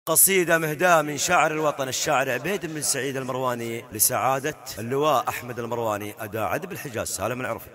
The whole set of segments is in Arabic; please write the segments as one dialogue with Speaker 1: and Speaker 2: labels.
Speaker 1: قصيدة مهداة من شاعر الوطن الشاعر عبيد بن سعيد المرواني لسعادة اللواء أحمد المرواني أداء عدب الحجاز سالم العرفي.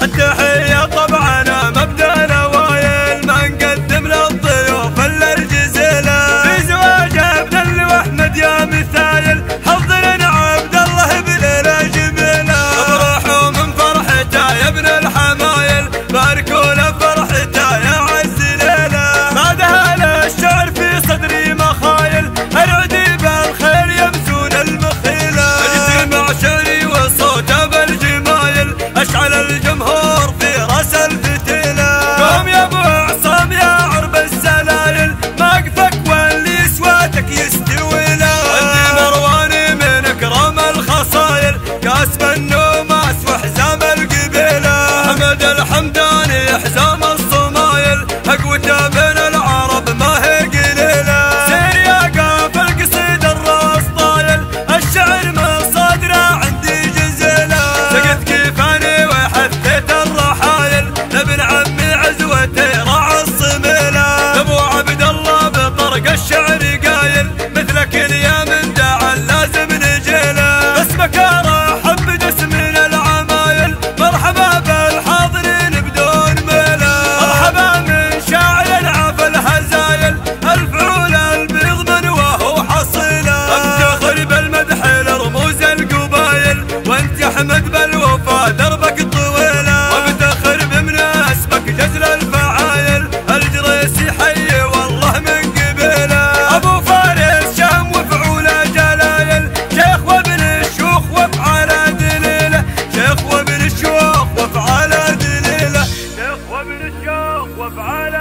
Speaker 2: التحية طبعا مبدأنا وايل ما نقدم للضيوف الا الجزيلة في زواج ابن اللواء احمد يا مثايل حضرنا عبد الله بليلة جميلة افرحوا من فرحته يا ابن الحمايل باركوا له فرحته يا عز ليلة بعدها للشعر في صدري مخايل ارعدي بالخيل يمزون المخيلة اجتمع شعري وصوته بالجمايل اشعل الجمهور في راس الفتيلة قوم يا ابو عصام يا عرب السلايل موقفك واللي سواتك يستوي له عندي مرواني من اكرام الخصايل كاسب النوماس وحزام القبيلة احمد الحمداني حزام الصمايل اقوته بين العرب ما هي قليلة سير يا قاف القصيد الراس طايل الشعر من صدره عندي جزيلة سقت كيفاني وحثيت الرحايل لابن عمي عزوتي راعى الصميلة ابو عبد الله بطرق الشعر قايل مثلك اليمن داعا لازم نجيله باسمك ارحب بدس من العمايل مرحبا بالحاضرين بدون ميله مرحبا من شاعر عاف الهزايل الفعول البيض من وهو حصيله افتخر بالمدح لرموز القبايل وانت يا احمد بالوفا دربك طويله وافتخر بمناسبك جزل الفعايل الجريسي حي والله من قبيله ابو فارس شام وفعوله جلايل شيخ وابن الشيوخ وافعاله دليله شيخ وابن الشيوخ وافعاله دليله شيخ وابن الشيوخ وافعاله